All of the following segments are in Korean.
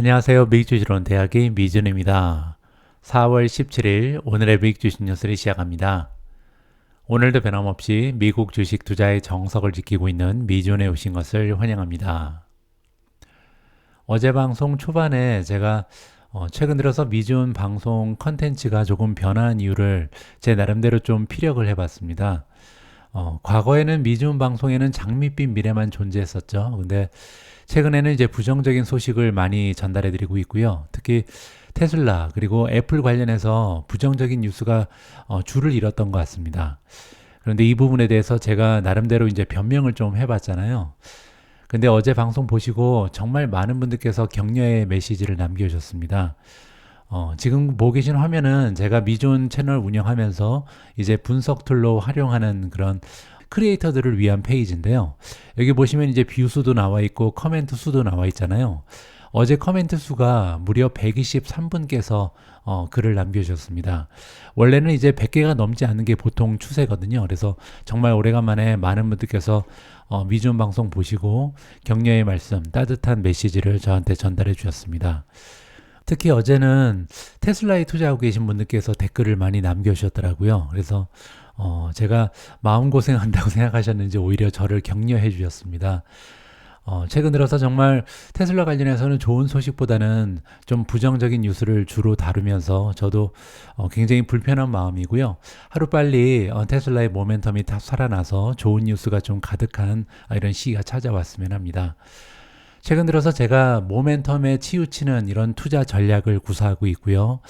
안녕하세요. 미국주식론 대학의 미준입니다. 4월 17일 오늘의 미국주식 뉴스를 시작합니다. 오늘도 변함없이 미국 주식 투자의 정석을 지키고 있는 미준에 오신 것을 환영합니다. 어제 방송 초반에 제가 최근 들어서 미준 방송 컨텐츠가 조금 변한 이유를 제 나름대로 좀 피력을 해봤습니다. 과거에는 미준 방송에는 장밋빛 미래만 존재했었죠. 근데 최근에는 이제 부정적인 소식을 많이 전달해 드리고 있고요. 특히 테슬라 그리고 애플 관련해서 부정적인 뉴스가 줄을 잃었던 것 같습니다. 그런데 이 부분에 대해서 제가 나름대로 이제 변명을 좀 해봤잖아요. 근데 어제 방송 보시고 정말 많은 분들께서 격려의 메시지를 남겨주셨습니다. 지금 보고 계신 화면은 제가 미존 채널 운영하면서 이제 분석 툴로 활용하는 그런 크리에이터들을 위한 페이지인데요. 여기 보시면 이제 뷰 수도 나와 있고 커멘트 수도 나와 있잖아요. 어제 커멘트 수가 무려 123분께서 글을 남겨주셨습니다. 원래는 이제 100개가 넘지 않는 게 보통 추세거든요. 그래서 정말 오래간만에 많은 분들께서 미준 방송 보시고 격려의 말씀, 따뜻한 메시지를 저한테 전달해 주셨습니다. 특히 어제는 테슬라에 투자하고 계신 분들께서 댓글을 많이 남겨주셨더라고요. 그래서 제가 마음고생한다고 생각하셨는지 오히려 저를 격려해 주셨습니다. 최근 들어서 정말 테슬라 관련해서는 좋은 소식보다는 좀 부정적인 뉴스를 주로 다루면서 저도 굉장히 불편한 마음이고요. 하루빨리 테슬라의 모멘텀이 다 살아나서 좋은 뉴스가 좀 가득한 이런 시기가 찾아왔으면 합니다. 최근 들어서 제가 모멘텀에 치우치는 이런 투자 전략을 구사하고 있고요.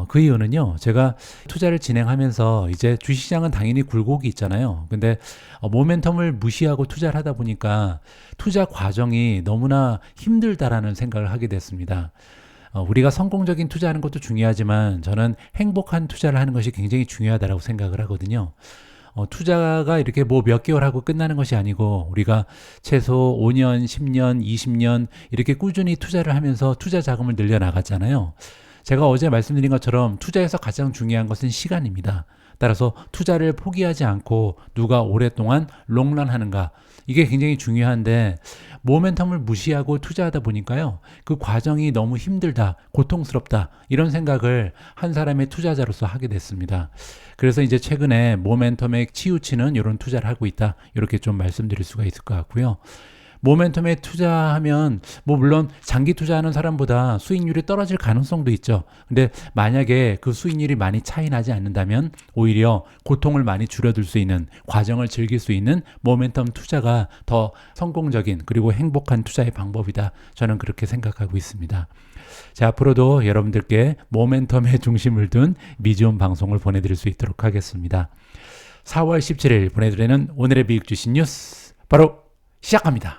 그 이유는요, 제가 투자를 진행하면서 이제 주식시장은 당연히 굴곡이 있잖아요. 근데 모멘텀을 무시하고 투자를 하다 보니까 투자 과정이 너무나 힘들다라는 생각을 하게 됐습니다. 우리가 성공적인 투자하는 것도 중요하지만 저는 행복한 투자를 하는 것이 굉장히 중요하다고 생각을 하거든요. 투자가 이렇게 뭐 몇 개월 하고 끝나는 것이 아니고 우리가 최소 5년, 10년, 20년 이렇게 꾸준히 투자를 하면서 투자 자금을 늘려 나갔잖아요. 제가 어제 말씀드린 것처럼 투자에서 가장 중요한 것은 시간입니다. 따라서 투자를 포기하지 않고 누가 오랫동안 롱런 하는가, 이게 굉장히 중요한데 모멘텀을 무시하고 투자하다 보니까요, 그 과정이 너무 힘들다, 고통스럽다, 이런 생각을 한 사람의 투자자로서 하게 됐습니다. 그래서 이제 최근에 모멘텀에 치우치는 이런 투자를 하고 있다, 이렇게 좀 말씀드릴 수가 있을 것 같고요. 모멘텀에 투자하면 뭐 물론 장기 투자하는 사람보다 수익률이 떨어질 가능성도 있죠. 근데 만약에 그 수익률이 많이 차이 나지 않는다면 오히려 고통을 많이 줄여들 수 있는, 과정을 즐길 수 있는 모멘텀 투자가 더 성공적인 그리고 행복한 투자의 방법이다, 저는 그렇게 생각하고 있습니다. 자, 앞으로도 여러분들께 모멘텀에 중심을 둔 미지온 방송을 보내드릴 수 있도록 하겠습니다. 4월 17일 보내드리는 오늘의 미국 주식 뉴스 바로 시작합니다.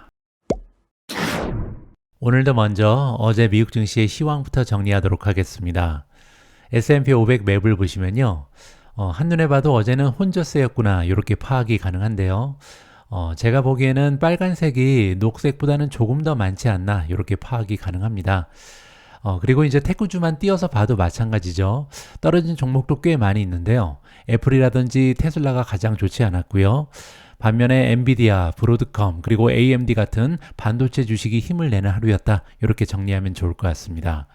오늘도 먼저 어제 미국 증시의 시황부터 정리하도록 하겠습니다. S&P 500 맵을 보시면요, 한눈에 봐도 어제는 혼저세였구나, 이렇게 파악이 가능한데요. 제가 보기에는 빨간색이 녹색보다는 조금 더 많지 않나, 이렇게 파악이 가능합니다. 그리고 이제 테크주만 띄어서 봐도 마찬가지죠. 떨어진 종목도 꽤 많이 있는데요. 애플이라든지 테슬라가 가장 좋지 않았고요. 반면에 엔비디아, 브로드컴, 그리고 AMD 같은 반도체 주식이 힘을 내는 하루였다, 이렇게 정리하면 좋을 것 같습니다.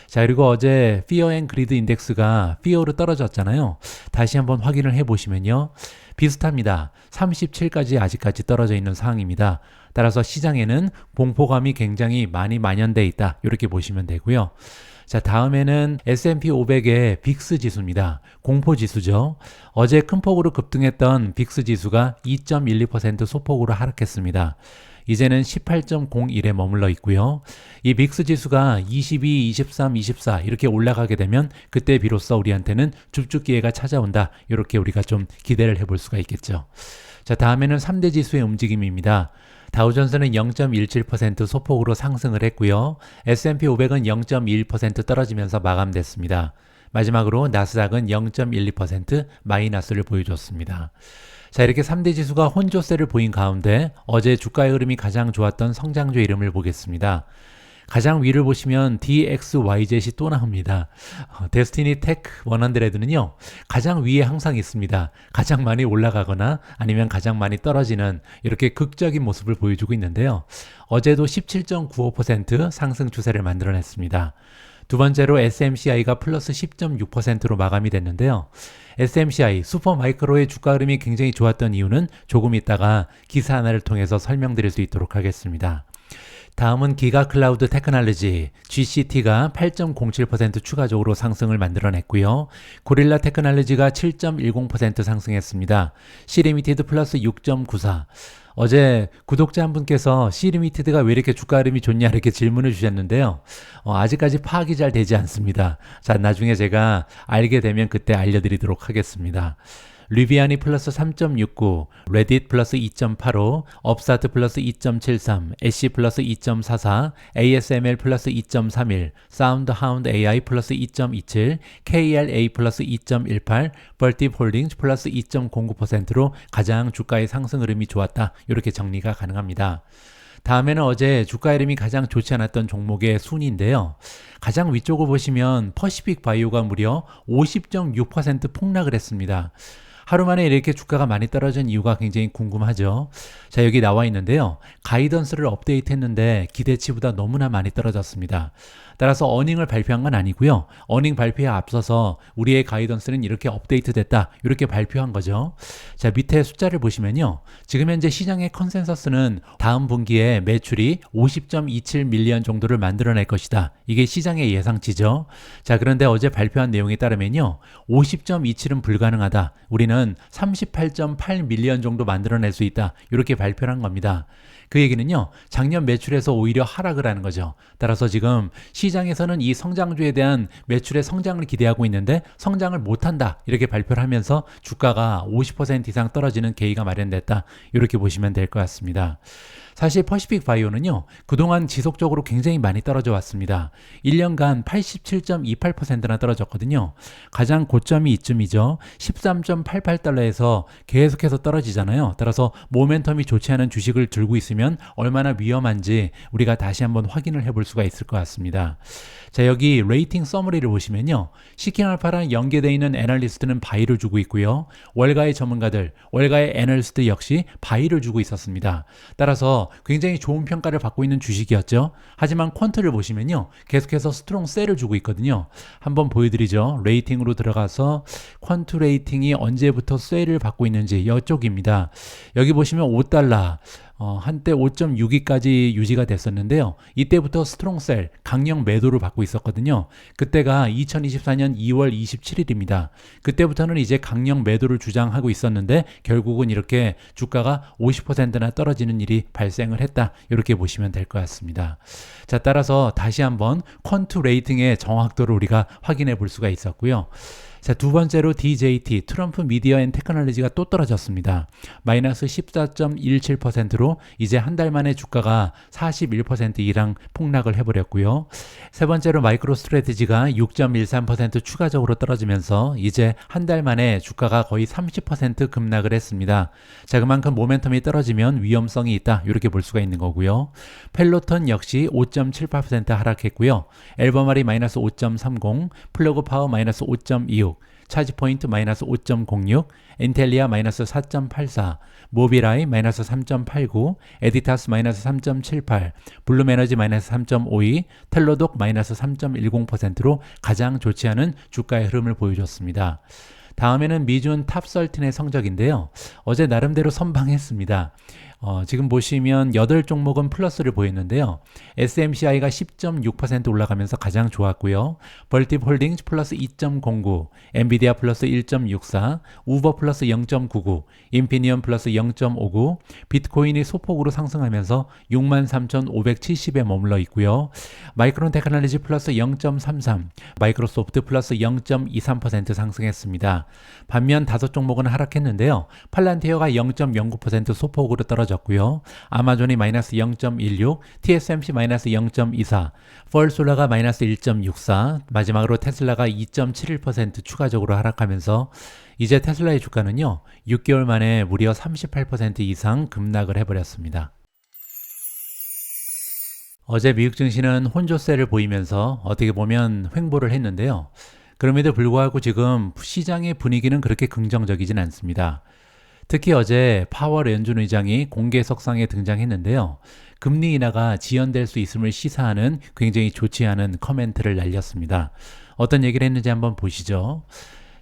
자, 그리고 어제 Fear and Greed 인덱스가 Fear로 떨어졌잖아요. 다시 한번 확인을 해보시면요, 비슷합니다. 37까지 아직까지 떨어져 있는 상황입니다. 따라서 시장에는 공포감이 굉장히 많이 만연돼 있다, 이렇게 보시면 되고요. 자, 다음에는 S&P 500의 빅스 지수입니다. 공포 지수죠. 어제 큰 폭으로 급등했던 빅스 지수가 2.12% 소폭으로 하락했습니다. 이제는 18.01에 머물러 있고요. 이 빅스 지수가 22, 23, 24 이렇게 올라가게 되면 그때 비로소 우리한테는 줍줍 기회가 찾아온다, 이렇게 우리가 좀 기대를 해볼 수가 있겠죠. 자, 다음에는 3대 지수의 움직임입니다. 다우존스는 0.17% 소폭으로 상승을 했고요. S&P 500은 0.21% 떨어지면서 마감됐습니다. 마지막으로 나스닥은 0.12% 마이너스를 보여줬습니다. 자, 이렇게 3대 지수가 혼조세를 보인 가운데 어제 주가의 흐름이 가장 좋았던 성장주 이름을 보겠습니다. 가장 위를 보시면 DXYZ이 또 나옵니다. 데스티니 테크 100는요, 가장 위에 항상 있습니다. 가장 많이 올라가거나 아니면 가장 많이 떨어지는 이렇게 극적인 모습을 보여주고 있는데요. 어제도 17.95% 상승 추세를 만들어냈습니다. 두 번째로 SMCI가 플러스 10.6%로 마감이 됐는데요. SMCI, 슈퍼마이크로의 주가 흐름이 굉장히 좋았던 이유는 조금 있다가 기사 하나를 통해서 설명드릴 수 있도록 하겠습니다. 다음은 기가클라우드 테크놀로지 GCT가 8.07% 추가적으로 상승을 만들어냈고요. 고릴라 테크놀로지가 7.10% 상승했습니다. 시리미티드 플러스 6.94. 어제 구독자 한 분께서 시리미티드가 왜 이렇게 주가 흐름이 좋냐 이렇게 질문을 주셨는데요. 아직까지 파악이 잘 되지 않습니다. 자, 나중에 제가 알게 되면 그때 알려드리도록 하겠습니다. 리비안이 플러스 3.69, 레딧 플러스 2.85, 업사트 플러스 2.73, 애쉬 플러스 2.44, ASML 플러스 2.31, 사운드하운드 AI 플러스 2.27, KLA 플러스 2.18, 벌팁 홀딩스 플러스 2.09%로 가장 주가의 상승 흐름이 좋았다. 이렇게 정리가 가능합니다. 다음에는 어제 주가 흐름이 가장 좋지 않았던 종목의 순위인데요. 가장 위쪽을 보시면 퍼시픽 바이오가 무려 50.6% 폭락을 했습니다. 하루 만에 이렇게 주가가 많이 떨어진 이유가 굉장히 궁금하죠. 자, 여기 나와 있는데요. 가이던스를 업데이트했는데 기대치보다 너무나 많이 떨어졌습니다. 따라서 어닝을 발표한 건 아니고요. 어닝 발표에 앞서서 우리의 가이던스는 이렇게 업데이트 됐다. 이렇게 발표한 거죠. 자, 밑에 숫자를 보시면요. 지금 현재 시장의 컨센서스는 다음 분기에 매출이 50.27 밀리언 정도를 만들어낼 것이다. 이게 시장의 예상치죠. 자, 그런데 어제 발표한 내용에 따르면요. 50.27은 불가능하다. 우리는 38.8 밀리언 정도 만들어낼 수 있다. 이렇게 발표를 한 겁니다. 그 얘기는요, 작년 매출에서 오히려 하락을 하는 거죠. 따라서 지금 시장에서는 이 성장주에 대한 매출의 성장을 기대하고 있는데 성장을 못한다. 이렇게 발표를 하면서 주가가 50% 이상 떨어지는 계기가 마련됐다. 이렇게 보시면 될 것 같습니다. 사실 퍼시픽 바이오는요, 그동안 지속적으로 굉장히 많이 떨어져 왔습니다. 1년간 87.28%나 떨어졌거든요. 가장 고점이 이쯤이죠. 13.88달러에서 계속해서 떨어지잖아요. 따라서 모멘텀이 좋지 않은 주식을 들고 있으면 얼마나 위험한지 우리가 다시 한번 확인을 해볼 수가 있을 것 같습니다. 자, 여기 레이팅 서머리를 보시면요. 시킹알파랑 연계되어 있는 애널리스트는 바이를 주고 있고요. 월가의 전문가들, 월가의 애널리스트 역시 바이를 주고 있었습니다. 따라서 굉장히 좋은 평가를 받고 있는 주식이었죠. 하지만 퀀트를 보시면요. 계속해서 스트롱 셀을 주고 있거든요. 한번 보여드리죠. 레이팅으로 들어가서 퀀트 레이팅이 언제부터 셀을 받고 있는지 이쪽입니다. 여기 보시면 5달러. 한때 5.62까지 유지가 됐었는데요. 이때부터 스트롱셀, 강력 매도를 받고 있었거든요. 그때가 2024년 2월 27일입니다. 그때부터는 이제 강력 매도를 주장하고 있었는데 결국은 이렇게 주가가 50%나 떨어지는 일이 발생을 했다. 이렇게 보시면 될 것 같습니다. 자, 따라서 다시 한번 퀀트 레이팅의 정확도를 우리가 확인해 볼 수가 있었고요. 자, 두 번째로 DJT, 트럼프 미디어 앤 테크놀로지가 또 떨어졌습니다. 마이너스 14.17%로 이제 한 달 만에 주가가 41% 이상 폭락을 해버렸고요. 세 번째로 마이크로 스트래티지가 6.13% 추가적으로 떨어지면서 이제 한 달 만에 주가가 거의 30% 급락을 했습니다. 자, 그만큼 모멘텀이 떨어지면 위험성이 있다. 이렇게 볼 수가 있는 거고요. 펠로톤 역시 5.78% 하락했고요. 앨범알이 마이너스 5.30, 플러그 파워 마이너스 5.26, 차지 포인트 마이너스 5.06, 인텔리아 마이너스 4.84, 모비라이 마이너스 3.89, 에디타스 마이너스 3.78, 블룸에너지 마이너스 3.52, 텔로독 마이너스 3.10%로 가장 좋지 않은 주가의 흐름을 보여줬습니다. 다음에는 미준 탑13의 성적인데요. 어제 나름대로 선방했습니다. 지금 보시면 8종목은 플러스를 보였는데요. SMCI가 10.6% 올라가면서 가장 좋았고요. 벌팁 홀딩스 플러스 2.09, 엔비디아 플러스 1.64, 우버 플러스 0.99, 인피니언 플러스 0.59, 비트코인이 소폭으로 상승하면서 63,570에 머물러 있고요. 마이크론 테크놀로지 플러스 0.33, 마이크로소프트 플러스 0.23% 상승했습니다. 반면 5종목은 하락했는데요. 팔란티어가 0.09% 소폭으로 떨어졌고요. 아마존이 마이너스 0.16, TSMC 마이너스 0.24, 펄솔라가 마이너스 1.64, 마지막으로 테슬라가 2.71% 추가적으로 하락하면서 이제 테슬라의 주가는요, 6개월 만에 무려 38% 이상 급락을 해버렸습니다. 어제 미국 증시는 혼조세를 보이면서 어떻게 보면 횡보를 했는데요. 그럼에도 불구하고 지금 시장의 분위기는 그렇게 긍정적이진 않습니다. 특히 어제 파월 연준 의장이 공개석상에 등장했는데요. 금리 인하가 지연될 수 있음을 시사하는 굉장히 좋지 않은 코멘트를 날렸습니다. 어떤 얘기를 했는지 한번 보시죠.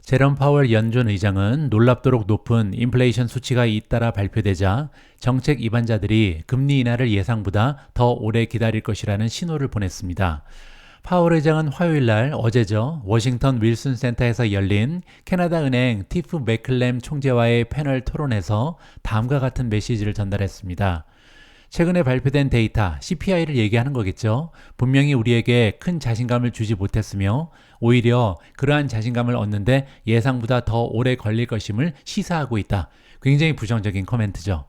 제롬 파월 연준 의장은 놀랍도록 높은 인플레이션 수치가 잇따라 발표되자 정책 입안자들이 금리 인하를 예상보다 더 오래 기다릴 것이라는 신호를 보냈습니다. 파월 의장은 화요일 날 어제죠. 워싱턴 윌슨 센터에서 열린 캐나다 은행 티프 맥클램 총재와의 패널 토론에서 다음과 같은 메시지를 전달했습니다. 최근에 발표된 데이터 CPI를 얘기하는 거겠죠. 분명히 우리에게 큰 자신감을 주지 못했으며 오히려 그러한 자신감을 얻는데 예상보다 더 오래 걸릴 것임을 시사하고 있다. 굉장히 부정적인 코멘트죠.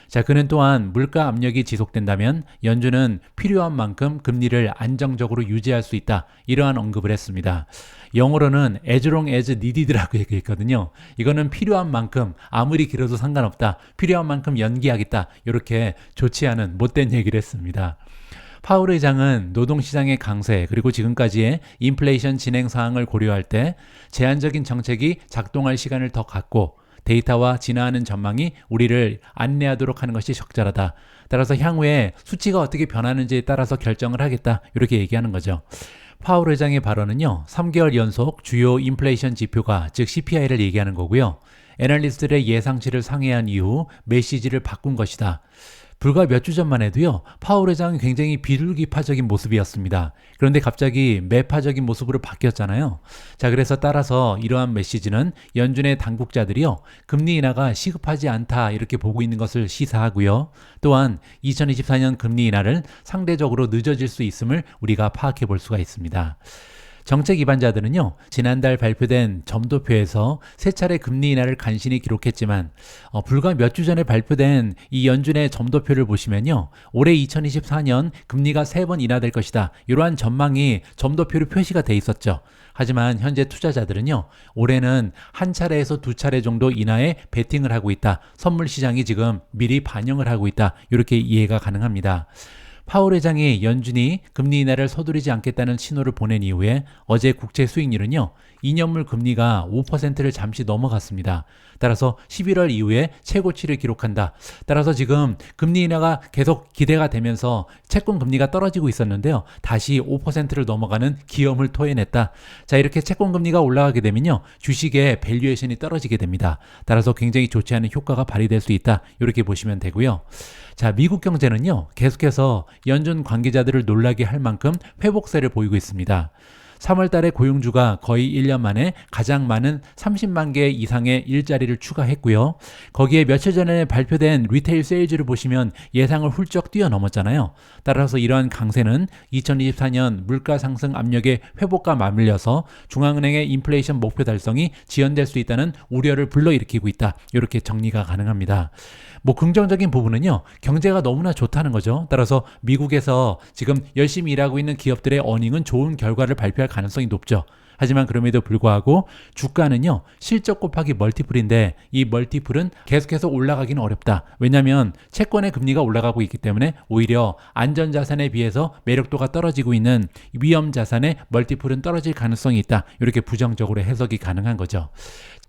자, 그는 또한 물가 압력이 지속된다면 연준은 필요한 만큼 금리를 안정적으로 유지할 수 있다. 이러한 언급을 했습니다. 영어로는 as long as needed라고 얘기했거든요. 이거는 필요한 만큼 아무리 길어도 상관없다. 필요한 만큼 연기하겠다. 이렇게 좋지 않은 못된 얘기를 했습니다. 파월 의장은 노동시장의 강세 그리고 지금까지의 인플레이션 진행 사항을 고려할 때 제한적인 정책이 작동할 시간을 더 갖고 데이터와 진화하는 전망이 우리를 안내하도록 하는 것이 적절하다. 따라서 향후에 수치가 어떻게 변하는지에 따라서 결정을 하겠다. 이렇게 얘기하는 거죠. 파월 의장의 발언은요. 3개월 연속 주요 인플레이션 지표가 즉 CPI를 얘기하는 거고요. 애널리스트들의 예상치를 상회한 이후 메시지를 바꾼 것이다. 불과 몇 주 전만 해도요. 파월 의장은 굉장히 비둘기파적인 모습이었습니다. 그런데 갑자기 매파적인 모습으로 바뀌었잖아요. 자, 그래서 따라서 이러한 메시지는 연준의 당국자들이요. 금리 인하가 시급하지 않다 이렇게 보고 있는 것을 시사하고요. 또한 2024년 금리 인하를 상대적으로 늦어질 수 있음을 우리가 파악해 볼 수가 있습니다. 정책 입안자들은요, 지난달 발표된 점도표에서 세 차례 금리 인하를 간신히 기록했지만 불과 몇 주 전에 발표된 이 연준의 점도표를 보시면요, 올해 2024년 금리가 3번 인하될 것이다. 이러한 전망이 점도표로 표시가 돼 있었죠. 하지만 현재 투자자들은요, 올해는 한 차례에서 두 차례 정도 인하에 베팅을 하고 있다. 선물 시장이 지금 미리 반영을 하고 있다. 이렇게 이해가 가능합니다. 파월 회장이 연준이 금리 인하를 서두르지 않겠다는 신호를 보낸 이후에 어제 국채 수익률은요. 2년물 금리가 5%를 잠시 넘어갔습니다. 따라서 11월 이후에 최고치를 기록한다. 따라서 지금 금리 인하가 계속 기대가 되면서 채권 금리가 떨어지고 있었는데요. 다시 5%를 넘어가는 기염을 토해냈다. 자, 이렇게 채권 금리가 올라가게 되면요. 주식의 밸류에이션이 떨어지게 됩니다. 따라서 굉장히 좋지 않은 효과가 발휘될 수 있다. 이렇게 보시면 되고요. 자, 미국 경제는요. 계속해서 연준 관계자들을 놀라게 할 만큼 회복세를 보이고 있습니다. 3월 달에 고용주가 거의 1년 만에 가장 많은 30만 개 이상의 일자리를 추가했고요. 거기에 며칠 전에 발표된 리테일 세일즈를 보시면 예상을 훌쩍 뛰어넘었잖아요. 따라서 이러한 강세는 2024년 물가 상승 압력의 회복과 맞물려서 중앙은행의 인플레이션 목표 달성이 지연될 수 있다는 우려를 불러일으키고 있다. 이렇게 정리가 가능합니다. 긍정적인 부분은요, 경제가 너무나 좋다는 거죠. 따라서 미국에서 지금 열심히 일하고 있는 기업들의 어닝은 좋은 결과를 발표할 가능성이 높죠. 하지만 그럼에도 불구하고 주가는요, 실적 곱하기 멀티플인데 이 멀티플은 계속해서 올라가기는 어렵다. 왜냐하면 채권의 금리가 올라가고 있기 때문에 오히려 안전자산에 비해서 매력도가 떨어지고 있는 위험자산의 멀티플은 떨어질 가능성이 있다. 이렇게 부정적으로 해석이 가능한 거죠.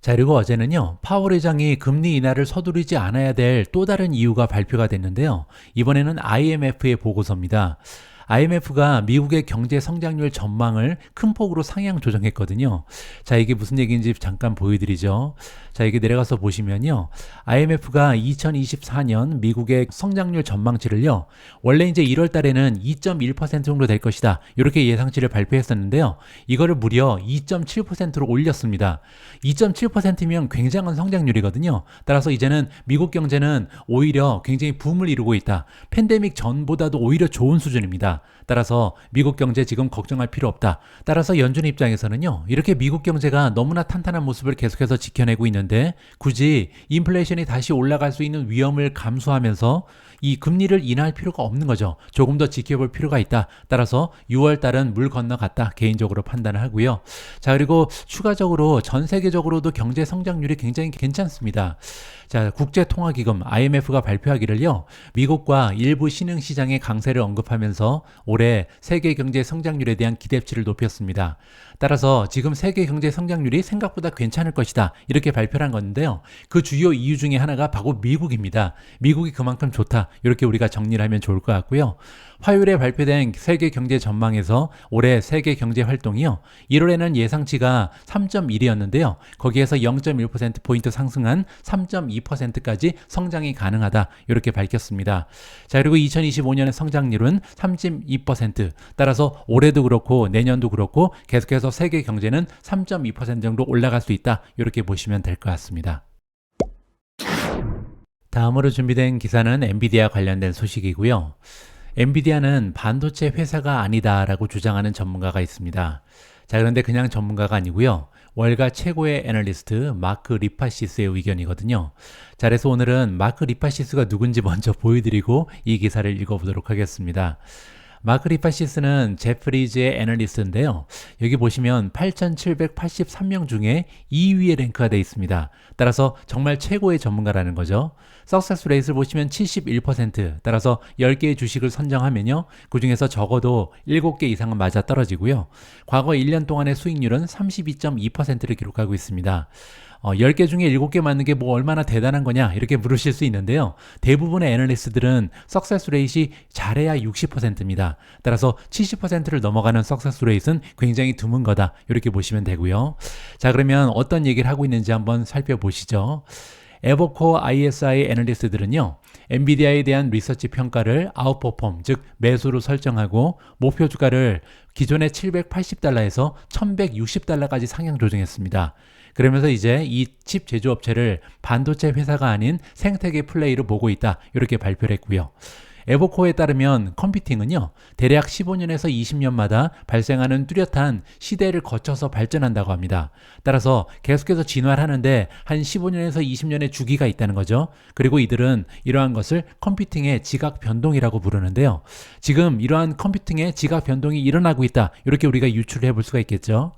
자, 그리고 어제는요, 파월 의장이 금리 인하를 서두르지 않아야 될 또 다른 이유가 발표가 됐는데요. 이번에는 IMF의 보고서입니다. IMF가 미국의 경제 성장률 전망을 큰 폭으로 상향 조정했거든요. 자, 이게 무슨 얘기인지 잠깐 보여드리죠. 자, 이게 내려가서 보시면요. IMF가 2024년 미국의 성장률 전망치를요. 원래 이제 1월 달에는 2.1% 정도 될 것이다. 이렇게 예상치를 발표했었는데요. 이거를 무려 2.7%로 올렸습니다. 2.7%면 굉장한 성장률이거든요. 따라서 이제는 미국 경제는 오히려 굉장히 붐을 이루고 있다. 팬데믹 전보다도 오히려 좋은 수준입니다. 따라서 미국 경제 지금 걱정할 필요 없다. 따라서 연준 입장에서는요. 이렇게 미국 경제가 너무나 탄탄한 모습을 계속해서 지켜내고 있는데 굳이 인플레이션이 다시 올라갈 수 있는 위험을 감수하면서 이 금리를 인하할 필요가 없는 거죠. 조금 더 지켜볼 필요가 있다. 따라서 6월 달은 물 건너갔다. 개인적으로 판단을 하고요. 자, 그리고 추가적으로 전 세계적으로도 경제 성장률이 굉장히 괜찮습니다. 자, 국제통화기금 IMF가 발표하기를요. 미국과 일부 신흥시장의 강세를 언급하면서 하면서 올해 세계 경제 성장률에 대한 기대치를 높였습니다. 따라서 지금 세계 경제 성장률이 생각보다 괜찮을 것이다 이렇게 발표를 한 건데요. 그 주요 이유 중에 하나가 바로 미국입니다. 미국이 그만큼 좋다 이렇게 우리가 정리를 하면 좋을 것 같고요. 화요일에 발표된 세계 경제 전망에서 올해 세계 경제 활동이요. 1월에는 예상치가 3.1이었는데요. 거기에서 0.1%포인트 상승한 3.2%까지 성장이 가능하다 이렇게 밝혔습니다. 자, 그리고 2025년의 성장률은 3.2%. 따라서 올해도 그렇고 내년도 그렇고 계속해서 세계 경제는 3.2% 정도 올라갈 수 있다 이렇게 보시면 될 것 같습니다. 다음으로 준비된 기사는 엔비디아 관련된 소식이고요. 엔비디아는 반도체 회사가 아니다라고 주장하는 전문가가 있습니다. 자, 그런데 그냥 전문가가 아니고요. 월가 최고의 애널리스트 마크 리파시스의 의견이거든요. 자, 그래서 오늘은 마크 리파시스가 누군지 먼저 보여드리고 이 기사를 읽어보도록 하겠습니다. 마크 리파시스는 제프리즈의 애널리스트인데요. 여기 보시면 8,783명 중에 2위에 랭크가 되어 있습니다. 따라서 정말 최고의 전문가라는 거죠. 석세스 레이트를 보시면 71%, 따라서 10개의 주식을 선정하면요. 그 중에서 적어도 7개 이상은 맞아 떨어지고요. 과거 1년 동안의 수익률은 32.2%를 기록하고 있습니다. 10개 중에 7개 맞는 게 뭐 얼마나 대단한 거냐 이렇게 물으실 수 있는데요. 대부분의 애널리스트들은 석세스 레이트이 잘해야 60%입니다. 따라서 70%를 넘어가는 석세스 레이트는 굉장히 드문 거다 이렇게 보시면 되고요. 자, 그러면 어떤 얘기를 하고 있는지 한번 살펴보시죠. 에버코어 ISI 애널리스트들은요. 엔비디아에 대한 리서치 평가를 아웃퍼폼, 즉 매수로 설정하고 목표 주가를 기존의 780달러에서 1160달러까지 상향 조정했습니다. 그러면서 이제 이 칩 제조업체를 반도체 회사가 아닌 생태계 플레이로 보고 있다 이렇게 발표를 했고요. 에버코어에 따르면 컴퓨팅은요, 대략 15년에서 20년마다 발생하는 뚜렷한 시대를 거쳐서 발전한다고 합니다. 따라서 계속해서 진화를 하는데 한 15년에서 20년의 주기가 있다는 거죠. 그리고 이들은 이러한 것을 컴퓨팅의 지각 변동이라고 부르는데요. 지금 이러한 컴퓨팅의 지각 변동이 일어나고 있다. 이렇게 우리가 유추를 해볼 수가 있겠죠.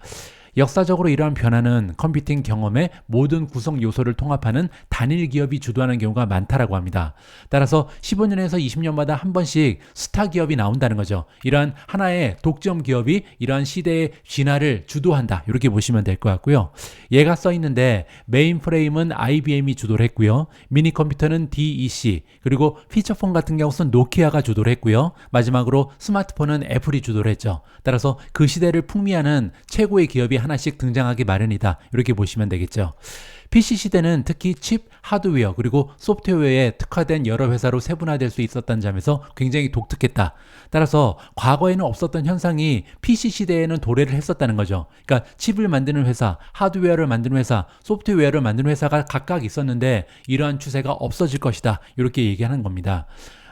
역사적으로 이러한 변화는 컴퓨팅 경험의 모든 구성 요소를 통합하는 단일 기업이 주도하는 경우가 많다라고 합니다. 따라서 15년에서 20년마다 한 번씩 스타 기업이 나온다는 거죠. 이러한 하나의 독점 기업이 이러한 시대의 진화를 주도한다. 이렇게 보시면 될 것 같고요. 얘가 써 있는데 메인 프레임은 IBM이 주도를 했고요. 미니 컴퓨터는 DEC, 그리고 피처폰 같은 경우는 노키아가 주도를 했고요. 마지막으로 스마트폰은 애플이 주도를 했죠. 따라서 그 시대를 풍미하는 최고의 기업이 하나씩 등장하기 마련이다. 이렇게 보시면 되겠죠. PC 시대는 특히 칩, 하드웨어, 그리고 소프트웨어에 특화된 여러 회사로 세분화될 수 있었다는 점에서 굉장히 독특했다. 따라서 과거에는 없었던 현상이 PC 시대에는 도래를 했었다는 거죠. 그러니까 칩을 만드는 회사, 하드웨어를 만드는 회사, 소프트웨어를 만드는 회사가 각각 있었는데 이러한 추세가 없어질 것이다. 이렇게 얘기하는 겁니다.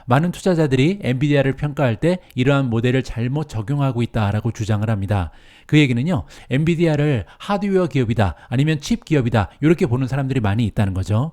많은 투자자들이 엔비디아를 평가할 때 이러한 모델을 잘못 적용하고 있다라고 주장을 합니다. 그 얘기는요, 엔비디아를 하드웨어 기업이다 아니면 칩 기업이다 이렇게 보는 사람들이 많이 있다는 거죠.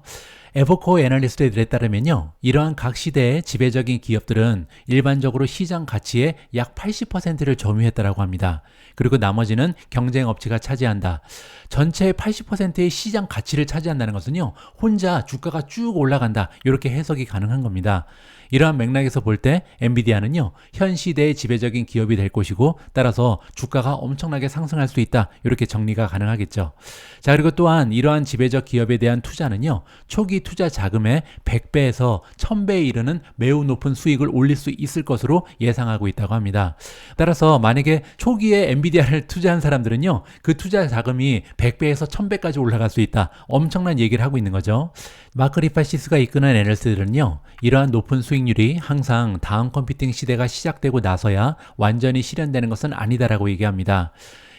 에버코어 애널리스트들에 따르면요, 이러한 각 시대의 지배적인 기업들은 일반적으로 시장 가치의 약 80%를 점유했다라고 합니다. 그리고 나머지는 경쟁 업체가 차지한다. 전체의 80%의 시장 가치를 차지한다는 것은요, 혼자 주가가 쭉 올라간다 이렇게 해석이 가능한 겁니다. 이러한 맥락에서 볼 때 엔비디아는요, 현 시대의 지배적인 기업이 될 것이고 따라서 주가가 엄청나게 상승할 수 있다 이렇게 정리가 가능하겠죠. 자, 그리고 또한 이러한 지배적 기업에 대한 투자는요, 초기 투자 자금의 100배에서 1000배에 이르는 매우 높은 수익을 올릴 수 있을 것으로 예상하고 있다고 합니다. 따라서 만약에 초기에 엔비디아를 투자한 사람들은요, 그 투자 자금이 100배에서 1000배까지 올라갈 수 있다. 엄청난 얘기를 하고 있는 거죠. 마크 리파시스가 이끄는 애널리스트들은요, 이러한 높은 수익률이 항상 다음 컴퓨팅 시대가 시작되고 나서야 완전히 실현되는 것은 아니다라고 얘기합니다.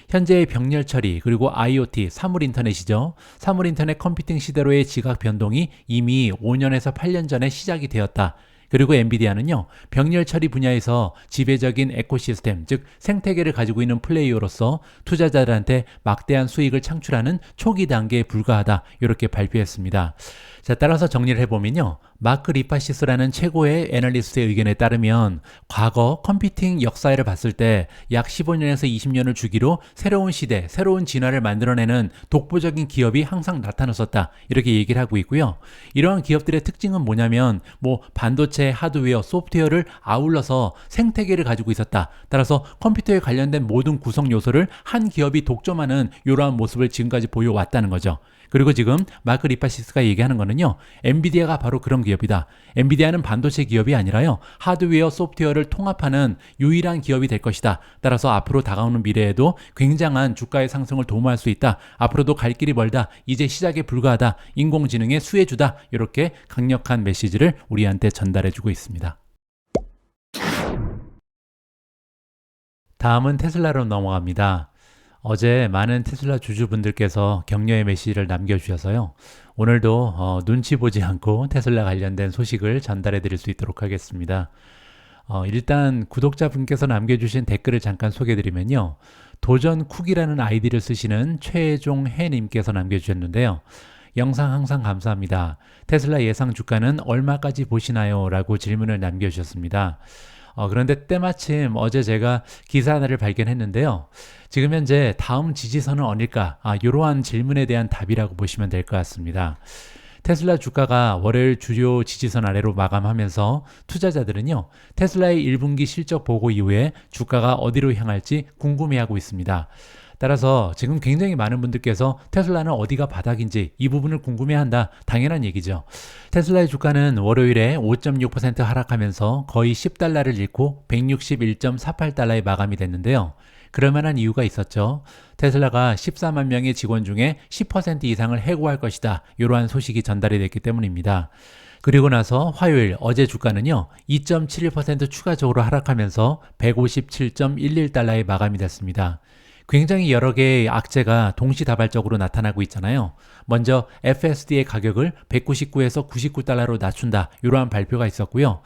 현재의 병렬 처리 그리고 IoT, 사물 인터넷이죠. 사물 인터넷 컴퓨팅 시대로의 지각 변동이 이미 5년에서 8년 전에 시작이 되었다. 그리고 엔비디아는요, 병렬 처리 분야에서 지배적인 에코시스템, 즉 생태계를 가지고 있는 플레이어로서 투자자들한테 막대한 수익을 창출하는 초기 단계에 불과하다 이렇게 발표했습니다. 자, 따라서 정리를 해보면요. 마크 리파시스라는 최고의 애널리스트의 의견에 따르면 과거 컴퓨팅 역사를 봤을 때 약 15년에서 20년을 주기로 새로운 시대, 새로운 진화를 만들어내는 독보적인 기업이 항상 나타났었다. 이렇게 얘기를 하고 있고요. 이러한 기업들의 특징은 뭐냐면 반도체, 하드웨어, 소프트웨어를 아울러서 생태계를 가지고 있었다. 따라서 컴퓨터에 관련된 모든 구성 요소를 한 기업이 독점하는 이러한 모습을 지금까지 보여왔다는 거죠. 그리고 지금 마크 리파시스가 얘기하는 거는요. 엔비디아가 바로 그런 기업이다. 엔비디아는 반도체 기업이 아니라요. 하드웨어, 소프트웨어를 통합하는 유일한 기업이 될 것이다. 따라서 앞으로 다가오는 미래에도 굉장한 주가의 상승을 도모할 수 있다. 앞으로도 갈 길이 멀다. 이제 시작에 불과하다. 인공지능의 수혜주다. 이렇게 강력한 메시지를 우리한테 전달해주고 있습니다. 다음은 테슬라로 넘어갑니다. 어제 많은 테슬라 주주분들께서 격려의 메시지를 남겨주셔서요. 오늘도 눈치 보지 않고 테슬라 관련된 소식을 전달해 드릴 수 있도록 하겠습니다. 일단 구독자분께서 남겨주신 댓글을 잠깐 소개해 드리면요. 도전쿡이라는 아이디를 쓰시는 최종해님께서 남겨주셨는데요. 영상 항상 감사합니다. 테슬라 예상 주가는 얼마까지 보시나요? 라고 질문을 남겨주셨습니다. 그런데 때마침 어제 제가 기사 하나를 발견했는데요. 지금 현재 다음 지지선은 어딜까? 이러한 질문에 대한 답이라고 보시면 될 것 같습니다. 테슬라 주가가 월요일 주요 지지선 아래로 마감하면서 투자자들은요. 테슬라의 1분기 실적 보고 이후에 주가가 어디로 향할지 궁금해하고 있습니다. 따라서 지금 굉장히 많은 분들께서 테슬라는 어디가 바닥인지 이 부분을 궁금해한다. 당연한 얘기죠. 테슬라의 주가는 월요일에 5.6% 하락하면서 거의 10달러를 잃고 161.48달러에 마감이 됐는데요. 그럴 만한 이유가 있었죠. 테슬라가 14만 명의 직원 중에 10% 이상을 해고할 것이다. 이러한 소식이 전달이 됐기 때문입니다. 그리고 나서 화요일 어제 주가는요. 2.71% 추가적으로 하락하면서 157.11달러에 마감이 됐습니다. 굉장히 여러 개의 악재가 동시다발적으로 나타나고 있잖아요. 먼저 FSD의 가격을 199에서 99달러로 낮춘다. 이러한 발표가 있었고요.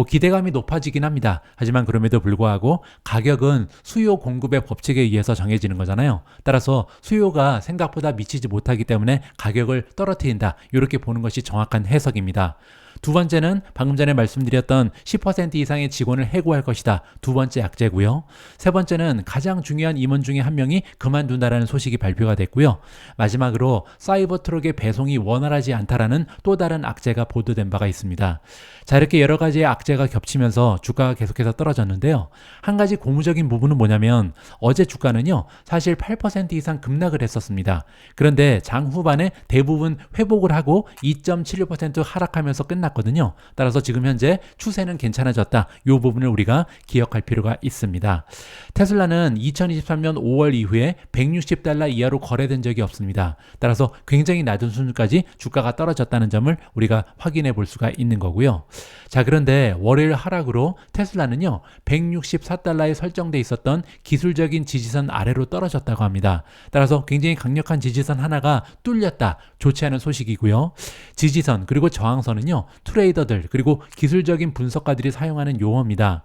기대감이 높아지긴 합니다. 하지만 그럼에도 불구하고 가격은 수요 공급의 법칙에 의해서 정해지는 거잖아요. 따라서 수요가 생각보다 미치지 못하기 때문에 가격을 떨어뜨린다. 이렇게 보는 것이 정확한 해석입니다. 두 번째는 방금 전에 말씀드렸던 10% 이상의 직원을 해고할 것이다. 두 번째 악재고요. 세 번째는 가장 중요한 임원 중에 한 명이 그만둔다라는 소식이 발표가 됐고요. 마지막으로 사이버 트럭의 배송이 원활하지 않다라는 또 다른 악재가 보도된 바가 있습니다. 자, 이렇게 여러 가지의 악재가 겹치면서 주가가 계속해서 떨어졌는데요. 한 가지 고무적인 부분은 뭐냐면 어제 주가는요. 사실 8% 이상 급락을 했었습니다. 그런데 장 후반에 대부분 회복을 하고 2.71% 하락하면서 끝났거든요. 따라서 지금 현재 추세는 괜찮아졌다. 이 부분을 우리가 기억할 필요가 있습니다. 테슬라는 2023년 5월 이후에 160달러 이하로 거래된 적이 없습니다. 따라서 굉장히 낮은 수준까지 주가가 떨어졌다는 점을 우리가 확인해 볼 수가 있는 거고요. 자, 그런데 월요일 하락으로 테슬라는요 164달러에 설정돼 있었던 기술적인 지지선 아래로 떨어졌다고 합니다. 따라서 굉장히 강력한 지지선 하나가 뚫렸다. 좋지 않은 소식이고요. 지지선 그리고 저항선은요 트레이더들 그리고 기술적인 분석가들이 사용하는 용어입니다.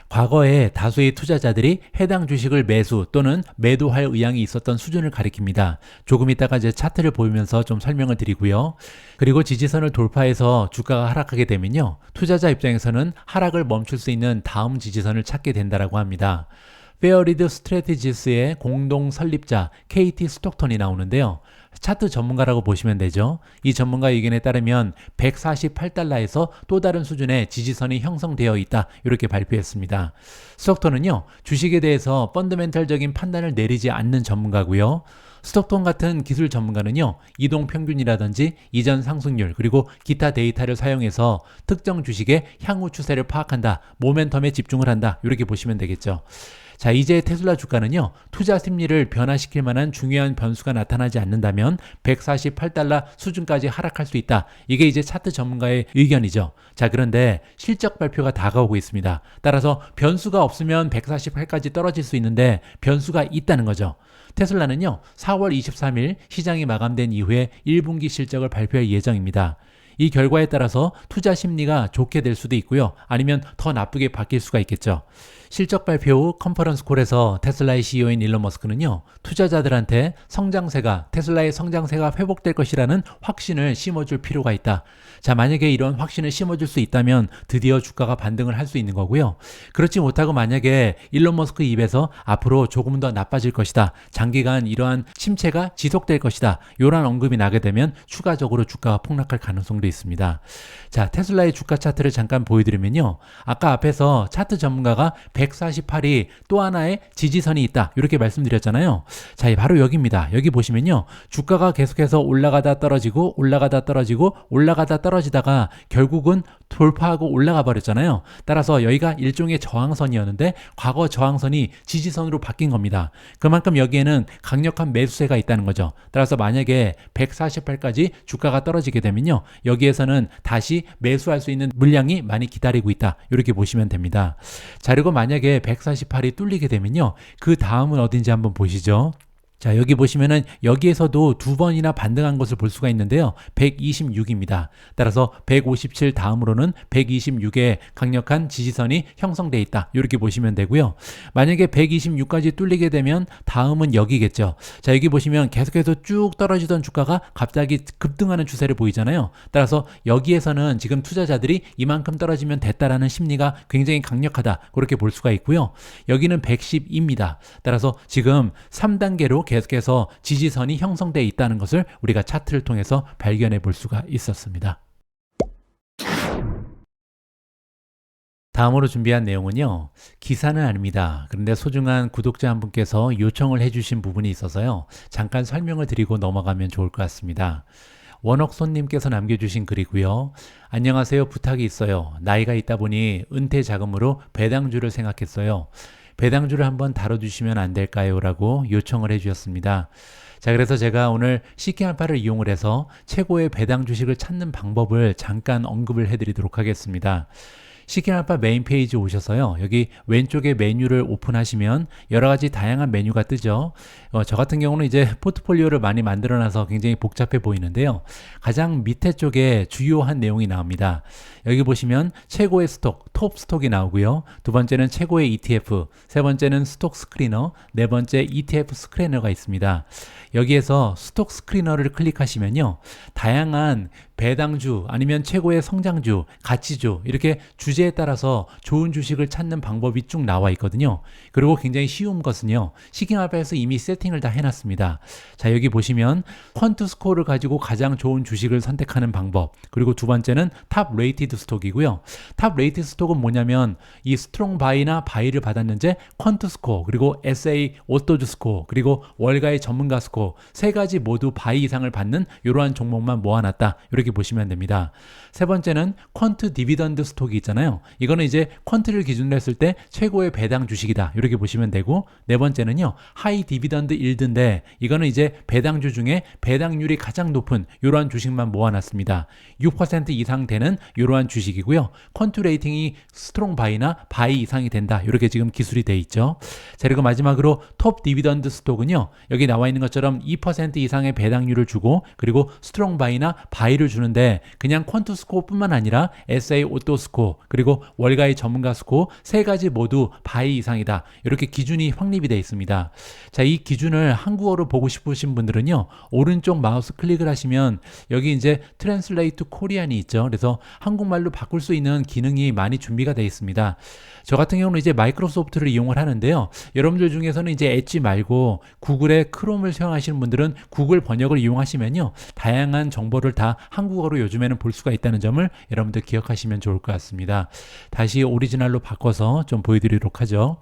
과거에 다수의 투자자들이 해당 주식을 매수 또는 매도할 의향이 있었던 수준을 가리킵니다. 조금 이따가 제 차트를 보면서 좀 설명을 드리고요. 그리고 지지선을 돌파해서 주가가 하락하게 되면요. 투자자 입장에서는 하락을 멈출 수 있는 다음 지지선을 찾게 된다고 합니다. 페어리드 스트래티지스의 공동 설립자 KT 스톡턴이 나오는데요. 차트 전문가라고 보시면 되죠. 이 전문가 의견에 따르면 148달러에서 또 다른 수준의 지지선이 형성되어 있다. 이렇게 발표했습니다. 스톡턴은요. 주식에 대해서 펀더멘털적인 판단을 내리지 않는 전문가고요. 스톡턴 같은 기술 전문가는요. 이동평균이라든지 이전 상승률 그리고 기타 데이터를 사용해서 특정 주식의 향후 추세를 파악한다. 모멘텀에 집중을 한다. 이렇게 보시면 되겠죠. 자, 이제 테슬라 주가는요. 투자 심리를 변화시킬 만한 중요한 변수가 나타나지 않는다면 148달러 수준까지 하락할 수 있다. 이게 이제 차트 전문가의 의견이죠. 자, 그런데 실적 발표가 다가오고 있습니다. 따라서 변수가 없으면 148까지 떨어질 수 있는데 변수가 있다는 거죠. 테슬라는요. 4월 23일 시장이 마감된 이후에 1분기 실적을 발표할 예정입니다. 이 결과에 따라서 투자 심리가 좋게 될 수도 있고요. 아니면 더 나쁘게 바뀔 수가 있겠죠. 실적 발표 후 컨퍼런스 콜에서 테슬라의 CEO인 일론 머스크는요, 투자자들한테 테슬라의 성장세가 회복될 것이라는 확신을 심어줄 필요가 있다. 자, 만약에 이런 확신을 심어줄 수 있다면 드디어 주가가 반등을 할 수 있는 거고요. 그렇지 못하고 만약에 일론 머스크 입에서 앞으로 조금 더 나빠질 것이다, 장기간 이러한 침체가 지속될 것이다, 이런 언급이 나게 되면 추가적으로 주가가 폭락할 가능성도 있습니다. 자, 테슬라의 주가 차트를 잠깐 보여드리면요, 아까 앞에서 차트 전문가가 148이 또 하나의 지지선이 있다, 이렇게 말씀드렸잖아요. 자, 바로 여기입니다. 여기 보시면요, 주가가 계속해서 올라가다 떨어지고 올라가다 떨어지다가 결국은 돌파하고 올라가 버렸잖아요. 따라서 여기가 일종의 저항선이었는데 과거 저항선이 지지선으로 바뀐 겁니다. 그만큼 여기에는 강력한 매수세가 있다는 거죠. 따라서 만약에 148까지 주가가 떨어지게 되면요, 여기에서는 다시 매수할 수 있는 물량이 많이 기다리고 있다, 이렇게 보시면 됩니다. 자, 그리고 만약에 148이 뚫리게 되면요, 그 다음은 어딘지 한번 보시죠. 자, 여기 보시면은 여기에서도 두 번이나 반등한 것을 볼 수가 있는데요. 126입니다. 따라서 157 다음으로는 126의 강력한 지지선이 형성되어 있다, 이렇게 보시면 되고요. 만약에 126까지 뚫리게 되면 다음은 여기겠죠. 자, 여기 보시면 계속해서 쭉 떨어지던 주가가 갑자기 급등하는 추세를 보이잖아요. 따라서 여기에서는 지금 투자자들이 이만큼 떨어지면 됐다라는 심리가 굉장히 강력하다, 그렇게 볼 수가 있고요. 여기는 110입니다. 따라서 지금 3단계로 계속해서 지지선이 형성되어 있다는 것을 우리가 차트를 통해서 발견해 볼 수가 있었습니다. 다음으로 준비한 내용은요, 기사는 아닙니다. 그런데 소중한 구독자 한 분께서 요청을 해주신 부분이 있어서요, 잠깐 설명을 드리고 넘어가면 좋을 것 같습니다. 원옥손님께서 남겨주신 글이고요. 안녕하세요. 부탁이 있어요. 나이가 있다 보니 은퇴 자금으로 배당주를 생각했어요. 배당주를 한번 다뤄주시면 안 될까요? 라고 요청을 해주셨습니다. 자, 그래서 제가 오늘 CK알파를 이용을 해서 최고의 배당 주식을 찾는 방법을 잠깐 언급을 해드리도록 하겠습니다. CK알파 메인 페이지 오셔서요, 여기 왼쪽에 메뉴를 오픈하시면 여러 가지 다양한 메뉴가 뜨죠. 저 같은 경우는 이제 포트폴리오를 많이 만들어놔서 굉장히 복잡해 보이는데요. 가장 밑에 쪽에 주요한 내용이 나옵니다. 여기 보시면 최고의 스톡, 톱 스톡이 나오고요. 두 번째는 최고의 ETF, 세 번째는 스톡 스크리너, 네 번째 ETF 스크리너가 있습니다. 여기에서 스톡 스크리너를 클릭하시면요, 다양한 배당주 아니면 최고의 성장주, 가치주, 이렇게 주제에 따라서 좋은 주식을 찾는 방법이 쭉 나와 있거든요. 그리고 굉장히 쉬운 것은요, CK알파에서 이미 세팅을 다 해놨습니다. 자, 여기 보시면 퀀트 스코어를 가지고 가장 좋은 주식을 선택하는 방법, 그리고 두 번째는 탑 레이티드 스톡이고요. 탑 레이티드 스톡은 뭐냐면 이 스트롱 바이나 바이를 받았는지 퀀트 스코어, 그리고 SA 오토주 스코어, 그리고 월가의 전문가 스코어, 세 가지 모두 바이 이상을 받는 이러한 종목만 모아놨다, 이렇게 보시면 됩니다. 세 번째는 퀀트 디비던드 스톡이 있잖아요. 이거는 이제 퀀트를 기준으로 했을 때 최고의 배당 주식이다, 이렇게 보시면 되고, 네 번째는요, 하이 디비던드 일드인데 이거는 이제 배당주 중에 배당률이 가장 높은 이러한 주식만 모아놨습니다. 6% 이상 되는 이러한 주식이고요. 퀀트 레이팅이 스트롱 바이나 바이 이상이 된다, 이렇게 지금 기술이 돼 있죠. 자, 그리고 마지막으로 톱 디비던드 스톡은요, 여기 나와 있는 것처럼 2% 이상의 배당률을 주고, 그리고 스트롱 바이나 바이를 주는데 그냥 퀀트 스코어뿐만 아니라 SA 오토 스코어, 그리고 월가의 전문가 스코어, 세 가지 모두 바이 이상이다, 이렇게 기준이 확립이 되어 있습니다. 자, 이 기준을 한국어로 보고 싶으신 분들은요, 오른쪽 마우스 클릭을 하시면 여기 이제 트랜슬레이트 코리안이 있죠. 그래서 한국말로 바꿀 수 있는 기능이 많이 준비가 되어 있습니다. 저 같은 경우는 이제 마이크로소프트를 이용을 하는데요. 여러분들 중에서는 이제 엣지 말고 구글의 크롬을 사용하시는 분들은 구글 번역을 이용하시면요, 다양한 정보를 다 한국어로 요즘에는 볼 수가 있다는 점을 여러분들 기억하시면 좋을 것 같습니다. 다시 오리지널로 바꿔서 좀 보여드리도록 하죠.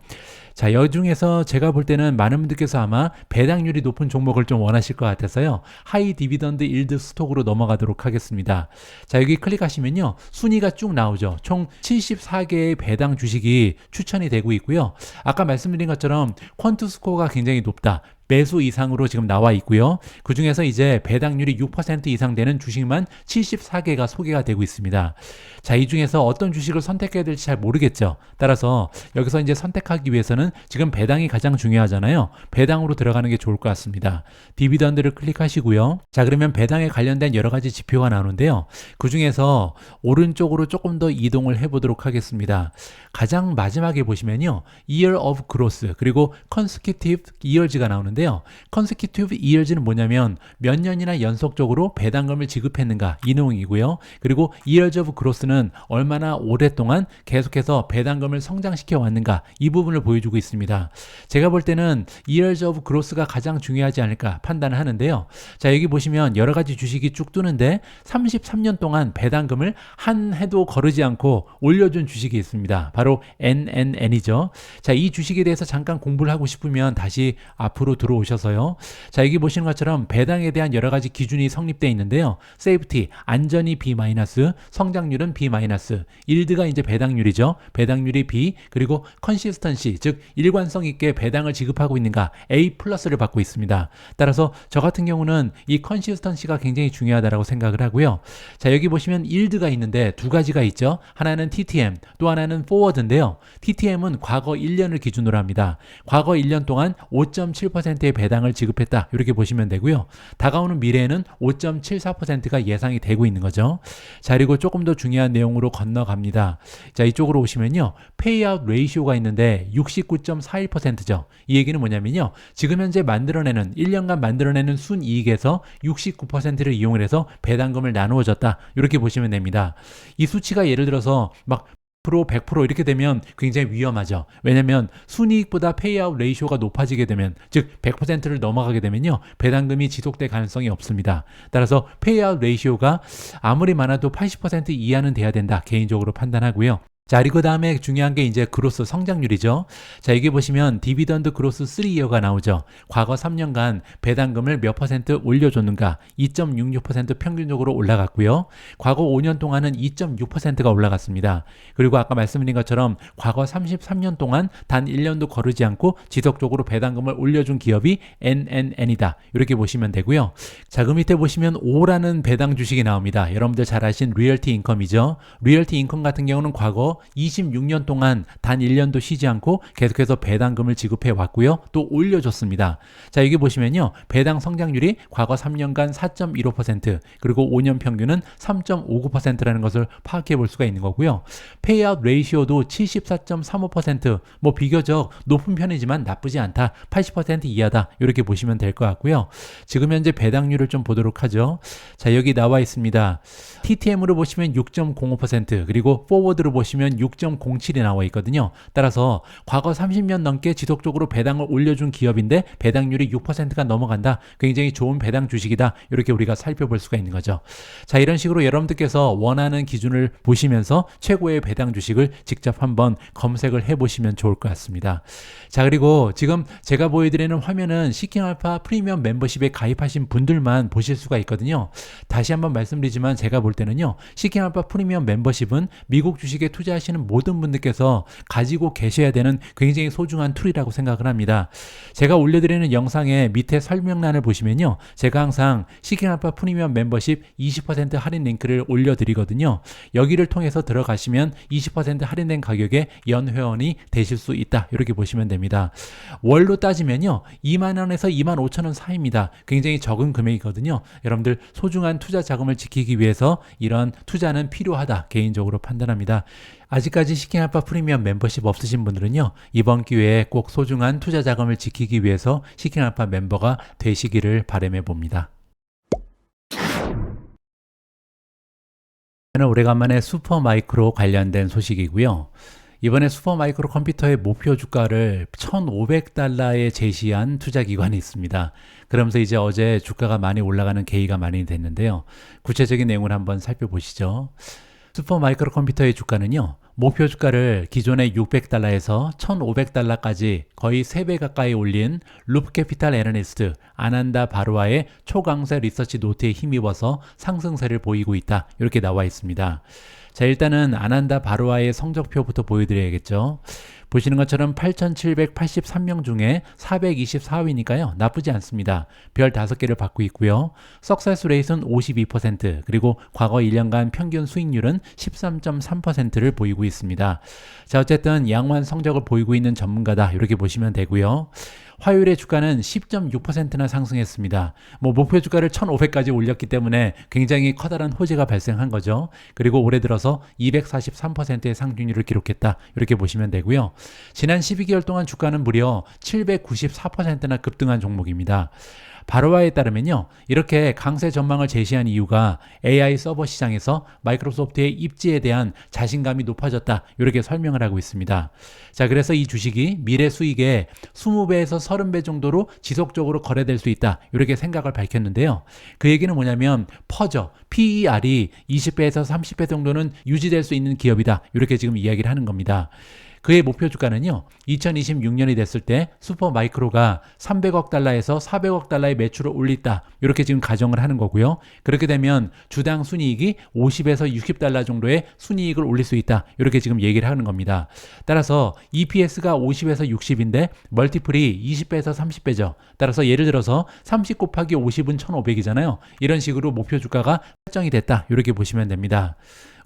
자, 이 중에서 제가 볼 때는 많은 분들께서 아마 배당률이 높은 종목을 좀 원하실 것 같아서요, 하이 디비던드 일드 스톡으로 넘어가도록 하겠습니다. 자, 여기 클릭하시면요, 순위가 쭉 나오죠. 총 74개의 배당 주식이 추천이 되고 있고요. 아까 말씀드린 것처럼 퀀트 스코어가 굉장히 높다, 매수 이상으로 지금 나와 있고요. 그 중에서 이제 배당률이 6% 이상 되는 주식만 74개가 소개가 되고 있습니다. 자, 이 중에서 어떤 주식을 선택해야 될지 잘 모르겠죠. 따라서 여기서 이제 선택하기 위해서는 지금 배당이 가장 중요하잖아요. 배당으로 들어가는 게 좋을 것 같습니다. 디비던드를 클릭하시고요. 자, 그러면 배당에 관련된 여러 가지 지표가 나오는데요. 그 중에서 오른쪽으로 조금 더 이동을 해보도록 하겠습니다. 가장 마지막에 보시면요. Year of Growth 그리고 Consecutive Years가 나오는데요. Consecutive Years는 뭐냐면 몇 년이나 연속적으로 배당금을 지급했는가 이 내용이고요. 그리고 Years of Growth는 얼마나 오랫동안 계속해서 배당금을 성장시켜 왔는가 이 부분을 보여주고 있습니다. 제가 볼 때는 Years of Growth가 가장 중요하지 않을까 판단을 하는데요. 자, 여기 보시면 여러 가지 주식이 쭉 뜨는데 33년 동안 배당금을 한 해도 거르지 않고 올려준 주식이 있습니다. 바로 NNN이죠. 자, 이 주식에 대해서 잠깐 공부를 하고 싶으면 다시 앞으로 들어오셔서요. 자, 여기 보시는 것처럼 배당에 대한 여러 가지 기준이 성립되어 있는데요. 세이프티, 안전이 B-, 성장률은 B-, 일드가 이제 배당률이죠. 배당률이 B, 그리고 컨시스턴시, 즉 일관성 있게 배당을 지급하고 있는가 A+를 받고 있습니다. 따라서 저 같은 경우는 이 컨시스턴시가 굉장히 중요하다고 생각을 하고요. 자, 여기 보시면 일드가 있는데 두 가지가 있죠. 하나는 TTM, 또 하나는 포워드인데요. TTM은 과거 1년을 기준으로 합니다. 과거 1년 동안 5.7%의 배당을 지급했다. 이렇게 보시면 되고요. 다가오는 미래에는 5.74%가 예상이 되고 있는 거죠. 자, 그리고 조금 더 중요한 내용으로 건너갑니다. 자, 이쪽으로 오시면요. 페이아웃 레이시오가 있는데 69.41%죠. 이 얘기는 뭐냐면요. 지금 현재 만들어내는 1년간 만들어내는 순이익에서 69%를 이용해서 배당금을 나누어 줬다. 이렇게 보시면 됩니다. 이 수치가 예를 들어서 막 100% 이렇게 되면 굉장히 위험하죠. 왜냐하면 순이익보다 페이아웃 레이쇼가 높아지게 되면, 즉 100%를 넘어가게 되면요, 배당금이 지속될 가능성이 없습니다. 따라서 페이아웃 레이쇼가 아무리 많아도 80% 이하는 돼야 된다, 개인적으로 판단하고요. 자, 그리고 다음에 중요한 게 이제 그로스 성장률이죠. 자, 여기 보시면 디비던드 그로스 3이어가 나오죠. 과거 3년간 배당금을 몇 퍼센트 올려줬는가? 2.66% 평균적으로 올라갔고요. 과거 5년 동안은 2.6%가 올라갔습니다. 그리고 아까 말씀드린 것처럼 과거 33년 동안 단 1년도 거르지 않고 지속적으로 배당금을 올려준 기업이 NNN이다. 이렇게 보시면 되고요. 자, 그 밑에 보시면 O라는 배당 주식이 나옵니다. 여러분들 잘 아신 리얼티 인컴이죠. 리얼티 인컴 같은 경우는 과거 26년 동안 단 1년도 쉬지 않고 계속해서 배당금을 지급해 왔고요. 또 올려줬습니다. 자, 여기 보시면요. 배당 성장률이 과거 3년간 4.15% 그리고 5년 평균은 3.59%라는 것을 파악해 볼 수가 있는 거고요. 페이아웃 레이시오도 74.35%, 뭐 비교적 높은 편이지만 나쁘지 않다. 80% 이하다. 이렇게 보시면 될 것 같고요. 지금 현재 배당률을 좀 보도록 하죠. 자, 여기 나와 있습니다. TTM으로 보시면 6.05% 그리고 포워드로 보시면 6.07이 나와 있거든요. 따라서 과거 30년 넘게 지속적으로 배당을 올려준 기업인데 배당률이 6%가 넘어간다. 굉장히 좋은 배당 주식이다. 이렇게 우리가 살펴볼 수가 있는 거죠. 자, 이런 식으로 여러분들께서 원하는 기준을 보시면서 최고의 배당 주식을 직접 한번 검색을 해보시면 좋을 것 같습니다. 자, 그리고 지금 제가 보여드리는 화면은 시킹알파 프리미엄 멤버십에 가입하신 분들만 보실 수가 있거든요. 다시 한번 말씀드리지만 제가 볼 때는요, 시킹알파 프리미엄 멤버십은 미국 주식에 투자하시는 모든 분들께서 가지고 계셔야 되는 굉장히 소중한 툴이라고 생각을 합니다. 제가 올려드리는 영상의 밑에 설명란을 보시면요, 제가 항상 시킹알파 프리미엄 멤버십 20% 할인 링크를 올려드리거든요. 여기를 통해서 들어가시면 20% 할인된 가격에 연회원이 되실 수 있다. 이렇게 보시면 됩니다. 월로 따지면요, 2만원에서 25,000원 사이입니다. 굉장히 적은 금액이거든요. 여러분들 소중한 투자 자금을 지키기 위해서 이런 투자는 필요하다, 개인적으로 판단합니다. 아직까지 시킹알파 프리미엄 멤버십 없으신 분들은요, 이번 기회에 꼭 소중한 투자 자금을 지키기 위해서 시킹알파 멤버가 되시기를 바람해 봅니다. 오래간만에 슈퍼마이크로 관련된 소식이고요. 이번에 슈퍼마이크로 컴퓨터의 목표 주가를 1,500달러에 제시한 투자기관이 있습니다. 그러면서 이제 어제 주가가 많이 올라가는 계기가 많이 됐는데요. 구체적인 내용을 한번 살펴보시죠. 슈퍼마이크로 컴퓨터의 주가는요, 목표 주가를 기존의 600달러에서 1,500달러까지 거의 3배 가까이 올린 루프캐피탈 애널리스트 아난다 바루아의 초강세 리서치 노트에 힘입어서 상승세를 보이고 있다. 이렇게 나와 있습니다. 자, 일단은 아난다 바루아의 성적표부터 보여드려야겠죠. 보시는 것처럼 8,783명 중에 424위니까요. 나쁘지 않습니다. 별 5개를 받고 있고요. 석세스 레이트는 52%, 그리고 과거 1년간 평균 수익률은 13.3%를 보이고 있습니다. 자, 어쨌든 양호한 성적을 보이고 있는 전문가다, 이렇게 보시면 되고요. 화요일에 주가는 10.6%나 상승했습니다. 목표 주가를 1,500까지 올렸기 때문에 굉장히 커다란 호재가 발생한 거죠. 그리고 올해 들어서 243%의 상승률을 기록했다, 이렇게 보시면 되고요. 지난 12개월 동안 주가는 무려 794%나 급등한 종목입니다. 바로와에 따르면요, 이렇게 강세 전망을 제시한 이유가 AI 서버 시장에서 마이크로소프트의 입지에 대한 자신감이 높아졌다, 이렇게 설명을 하고 있습니다. 자, 그래서 이 주식이 미래 수익의 20배에서 30배 정도로 지속적으로 거래될 수 있다, 이렇게 생각을 밝혔는데요. 그 얘기는 뭐냐면 퍼져 PER이 20배에서 30배 정도는 유지될 수 있는 기업이다, 이렇게 지금 이야기를 하는 겁니다. 그의 목표 주가는요, 2026년이 됐을 때 슈퍼마이크로가 300억 달러에서 400억 달러의 매출을 올린다, 이렇게 지금 가정을 하는 거고요. 그렇게 되면 주당 순이익이 50에서 60달러 정도의 순이익을 올릴 수 있다, 이렇게 지금 얘기를 하는 겁니다. 따라서 EPS가 50에서 60인데 멀티플이 20배에서 30배죠. 따라서 예를 들어서 30 곱하기 50은 1500이잖아요. 이런 식으로 목표 주가가 설정이 됐다, 이렇게 보시면 됩니다.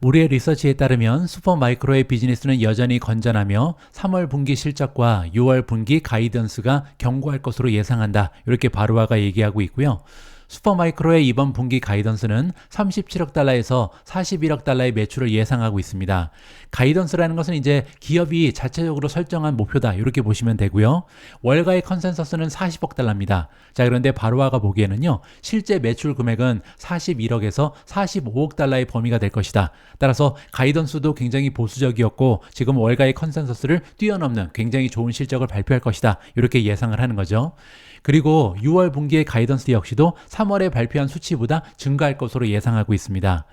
우리의 리서치에 따르면 슈퍼마이크로의 비즈니스는 여전히 건전하며 3월 분기 실적과 6월 분기 가이던스가 견고할 것으로 예상한다, 이렇게 바로와가 얘기하고 있고요. 슈퍼마이크로의 이번 분기 가이던스는 37억 달러에서 41억 달러의 매출을 예상하고 있습니다. 가이던스라는 것은 이제 기업이 자체적으로 설정한 목표다, 이렇게 보시면 되고요. 월가의 컨센서스는 40억 달러입니다. 자, 그런데 바로와가 보기에는요, 실제 매출 금액은 41억에서 45억 달러의 범위가 될 것이다. 따라서 가이던스도 굉장히 보수적이었고 지금 월가의 컨센서스를 뛰어넘는 굉장히 좋은 실적을 발표할 것이다, 이렇게 예상을 하는 거죠. 그리고 6월 분기의 가이던스 역시도 3월에 발표한 수치보다 증가할 것으로 예상하고 있습니다.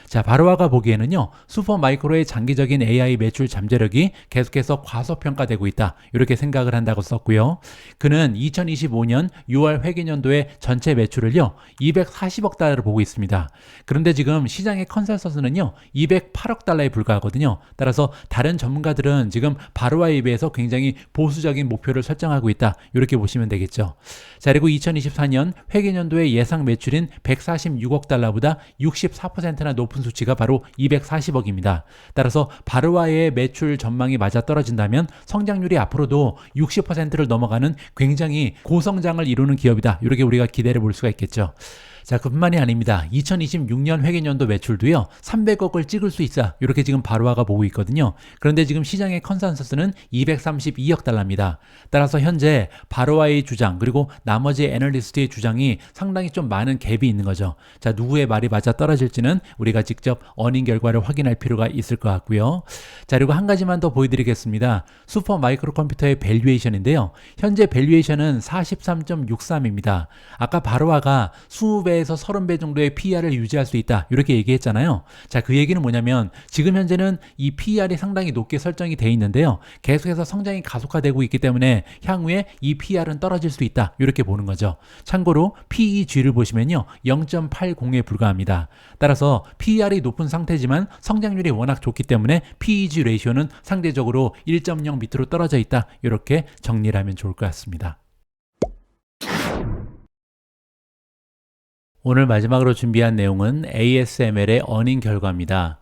자, 바로와가 보기에는요, 슈퍼마이크로의 장기적인 AI 매출 잠재력이 계속해서 과소평가되고 있다, 이렇게 생각을 한다고 썼고요. 그는 2025년 6월 회계연도의 전체 매출을요, 240억 달러를 보고 있습니다. 그런데 지금 시장의 컨센서스는요, 208억 달러에 불과하거든요. 따라서 다른 전문가들은 지금 바로와에 비해서 굉장히 보수적인 목표를 설정하고 있다, 이렇게 보시면 되겠죠. 자, 그리고 2024년 회계연도의 예상 매출인 146억 달러보다 64%나 높은 수치가 바로 240억입니다. 따라서 바로와의 매출 전망이 맞아떨어진다면 성장률이 앞으로도 60%를 넘어가는 굉장히 고성장을 이루는 기업이다, 이렇게 우리가 기대를 볼 수가 있겠죠. 자, 그뿐만이 아닙니다. 2026년 회계연도 매출도요, 300억을 찍을 수 있어, 이렇게 지금 바로와가 보고 있거든요. 그런데 지금 시장의 컨센서스는 232억 달러입니다. 따라서 현재 바로와의 주장 그리고 나머지 애널리스트의 주장이 상당히 좀 많은 갭이 있는 거죠. 자, 누구의 말이 맞아 떨어질지는 우리가 직접 어닝 결과를 확인할 필요가 있을 것 같고요. 자, 그리고 한 가지만 더 보여드리겠습니다. 슈퍼 마이크로 컴퓨터의 밸류에이션인데요, 현재 밸류에이션은 43.63입니다. 아까 바로와가 20배 에서 30배 정도의 PER을 유지할 수 있다, 이렇게 얘기했잖아요. 자, 그 얘기는 뭐냐면 지금 현재는 이 PER이 상당히 높게 설정이 돼 있는데요, 계속해서 성장이 가속화되고 있기 때문에 향후에 이 PER은 떨어질 수 있다, 이렇게 보는 거죠. 참고로 PEG를 보시면요, 0.80에 불과합니다. 따라서 PER이 높은 상태지만 성장률이 워낙 좋기 때문에 PEG 레이쇼는 상대적으로 1.0 밑으로 떨어져 있다, 이렇게 정리를 하면 좋을 것 같습니다. 오늘 마지막으로 준비한 내용은 ASML의 어닝 결과입니다.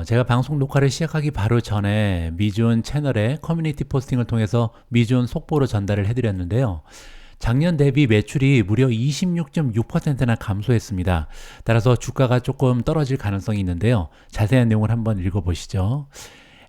제가 방송 녹화를 시작하기 바로 전에 미주온 채널에 커뮤니티 포스팅을 통해서 미주온 속보로 전달을 해드렸는데요. 작년 대비 매출이 무려 26.6%나 감소했습니다. 따라서 주가가 조금 떨어질 가능성이 있는데요. 자세한 내용을 한번 읽어보시죠.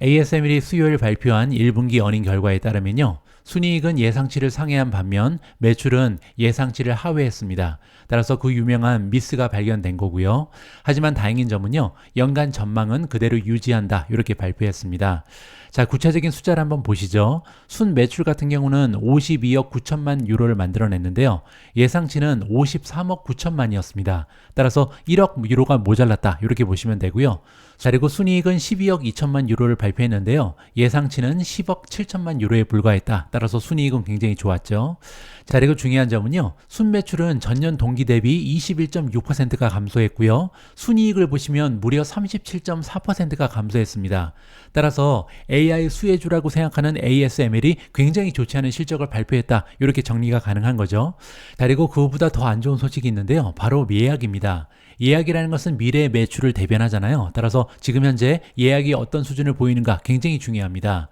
ASML이 수요일 발표한 1분기 어닝 결과에 따르면요, 순이익은 예상치를 상회한 반면 매출은 예상치를 하회했습니다. 따라서 그 유명한 미스가 발견된 거고요. 하지만 다행인 점은요, 연간 전망은 그대로 유지한다, 이렇게 발표했습니다. 자, 구체적인 숫자를 한번 보시죠. 순 매출 같은 경우는 52억 9천만 유로를 만들어냈는데요, 예상치는 53억 9천만이었습니다. 따라서 1억 유로가 모자랐다, 이렇게 보시면 되고요. 자, 그리고 순이익은 12억 2천만 유로를 발표했는데요. 예상치는 10억 7천만 유로에 불과했다. 따라서 순이익은 굉장히 좋았죠. 자, 그리고 중요한 점은요. 순매출은 전년 동기 대비 21.6%가 감소했고요. 순이익을 보시면 무려 37.4%가 감소했습니다. 따라서 AI 수혜주라고 생각하는 ASML이 굉장히 좋지 않은 실적을 발표했다. 이렇게 정리가 가능한 거죠. 자, 그리고 그거보다 더 안 좋은 소식이 있는데요. 바로 예약입니다. 예약이라는 것은 미래의 매출을 대변하잖아요. 따라서 지금 현재 예약이 어떤 수준을 보이는가 굉장히 중요합니다.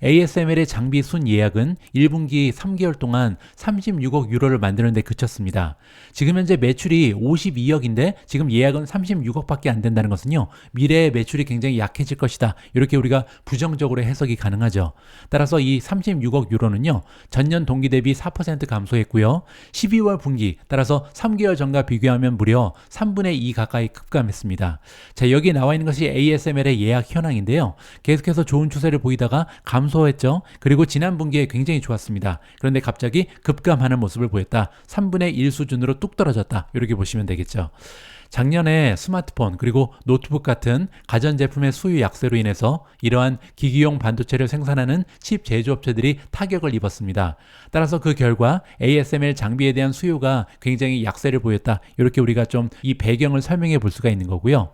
ASML의 장비 순 예약은 1분기 3개월 동안 36억 유로를 만드는 데 그쳤습니다. 지금 현재 매출이 52억인데 지금 예약은 36억밖에 안 된다는 것은요. 미래의 매출이 굉장히 약해질 것이다. 이렇게 우리가 부정적으로 해석이 가능하죠. 따라서 이 36억 유로는요. 전년 동기 대비 4% 감소했고요. 12월 분기 따라서 3개월 전과 비교하면 무려 3분의 2 가까이 급감했습니다. 자, 여기 나와 있는 것이 ASML의 예약 현황인데요. 계속해서 좋은 추세를 보이다가 감소했죠. 그리고 지난 분기에 굉장히 좋았습니다. 그런데 갑자기 급감하는 모습을 보였다. 3분의 1 수준으로 뚝 떨어졌다. 이렇게 보시면 되겠죠. 작년에 스마트폰 그리고 노트북 같은 가전제품의 수요 약세로 인해서 이러한 기기용 반도체를 생산하는 칩 제조업체들이 타격을 입었습니다. 따라서 그 결과 ASML 장비에 대한 수요가 굉장히 약세를 보였다. 이렇게 우리가 좀 이 배경을 설명해 볼 수가 있는 거고요.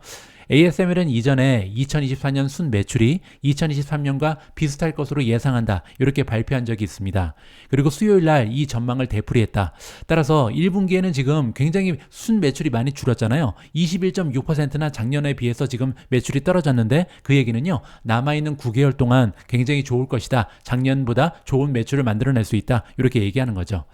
ASML은 이전에 2024년 순 매출이 2023년과 비슷할 것으로 예상한다. 이렇게 발표한 적이 있습니다. 그리고 수요일 날 이 전망을 되풀이했다. 따라서 1분기에는 지금 굉장히 순 매출이 많이 줄었잖아요. 21.6%나 작년에 비해서 지금 매출이 떨어졌는데 그 얘기는요. 남아있는 9개월 동안 굉장히 좋을 것이다. 작년보다 좋은 매출을 만들어낼 수 있다. 이렇게 얘기하는 거죠.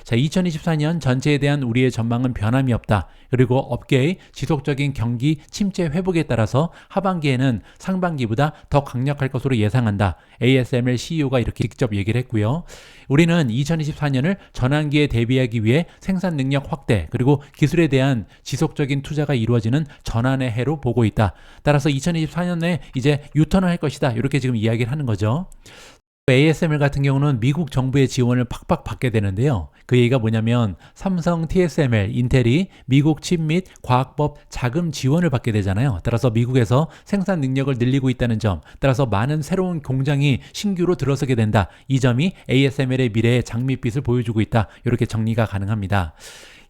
자, 2024년 전체에 대한 우리의 전망은 변함이 없다. 그리고 업계의 지속적인 경기 침체 회복에 따라서 하반기에는 상반기보다 더 강력할 것으로 예상한다. ASML CEO가 이렇게 직접 얘기를 했고요. 우리는 2024년을 전환기에 대비하기 위해 생산 능력 확대 그리고 기술에 대한 지속적인 투자가 이루어지는 전환의 해로 보고 있다. 따라서 2024년에 이제 유턴을 할 것이다. 이렇게 지금 이야기를 하는 거죠. ASML 같은 경우는 미국 정부의 지원을 팍팍 받게 되는데요. 그 얘기가 뭐냐면 삼성, TSML, 인텔이 미국 칩 및 과학법 자금 지원을 받게 되잖아요. 따라서 미국에서 생산 능력을 늘리고 있다는 점, 따라서 많은 새로운 공장이 신규로 들어서게 된다. 이 점이 ASML의 미래의 장밋빛을 보여주고 있다. 이렇게 정리가 가능합니다.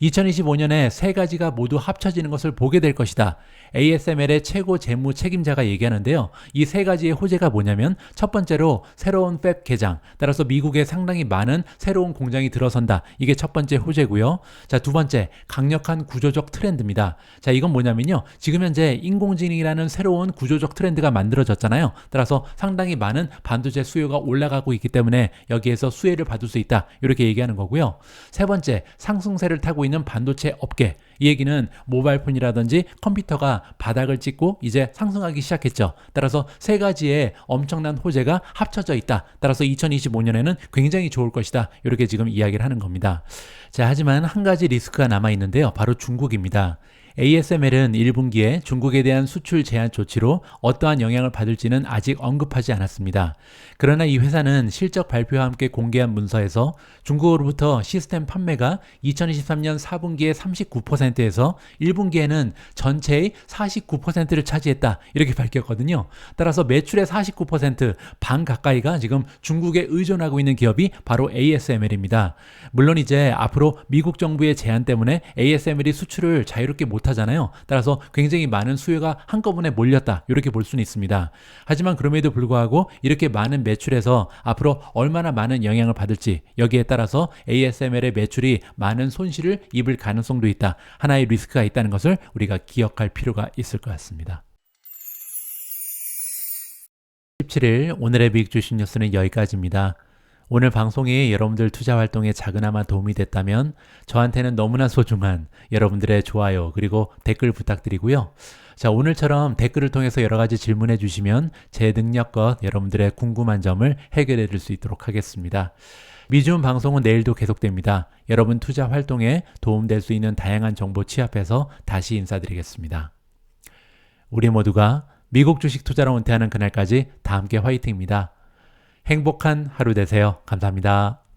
2025년에 세 가지가 모두 합쳐지는 것을 보게 될 것이다. ASML의 최고 재무 책임자가 얘기하는데요. 이 세 가지의 호재가 뭐냐면 첫 번째로 새로운 팹 개장, 따라서 미국에 상당히 많은 새로운 공장이 들어선다. 이게 첫 번째 호재고요. 자, 두 번째, 강력한 구조적 트렌드입니다. 자, 이건 뭐냐면요. 지금 현재 인공지능이라는 새로운 구조적 트렌드가 만들어졌잖아요. 따라서 상당히 많은 반도체 수요가 올라가고 있기 때문에 여기에서 수혜를 받을 수 있다. 이렇게 얘기하는 거고요. 세 번째, 상승세를 타고 있는 반도체 업계. 이 얘기는 모바일폰이라든지 컴퓨터가 바닥을 찍고 이제 상승하기 시작했죠. 따라서 세 가지의 엄청난 호재가 합쳐져 있다. 따라서 2025년에는 굉장히 좋을 것이다. 이렇게 지금 이야기를 하는 겁니다. 자, 하지만 한 가지 리스크가 남아 있는데요. 바로 중국입니다. ASML은 1분기에 중국에 대한 수출 제한 조치로 어떠한 영향을 받을지는 아직 언급하지 않았습니다. 그러나 이 회사는 실적 발표와 함께 공개한 문서에서 중국으로부터 시스템 판매가 2023년 4분기에 39%에서 1분기에는 전체의 49%를 차지했다. 이렇게 밝혔거든요. 따라서 매출의 49%, 반 가까이가 지금 중국에 의존하고 있는 기업이 바로 ASML입니다. 물론 이제 앞으로 미국 정부의 제한 때문에 ASML이 수출을 자유롭게 못하잖아요. 따라서 굉장히 많은 수요가 한꺼번에 몰렸다. 이렇게 볼 수는 있습니다. 하지만 그럼에도 불구하고 이렇게 많은 매출에서 앞으로 얼마나 많은 영향을 받을지 여기에 따라서 ASML의 매출이 많은 손실을 입을 가능성도 있다. 하나의 리스크가 있다는 것을 우리가 기억할 필요가 있을 것 같습니다. 17일 오늘의 빅 주식 뉴스는 여기까지입니다. 오늘 방송이 여러분들 투자 활동에 작은아마 도움이 됐다면 저한테는 너무나 소중한 여러분들의 좋아요 그리고 댓글 부탁드리고요. 자, 오늘처럼 댓글을 통해서 여러 가지 질문해 주시면 제 능력껏 여러분들의 궁금한 점을 해결해 드릴 수 있도록 하겠습니다. 미주음 방송은 내일도 계속됩니다. 여러분 투자 활동에 도움될 수 있는 다양한 정보 취합해서 다시 인사드리겠습니다. 우리 모두가 미국 주식 투자로 은퇴하는 그날까지 다 함께 화이팅입니다. 행복한 하루 되세요. 감사합니다.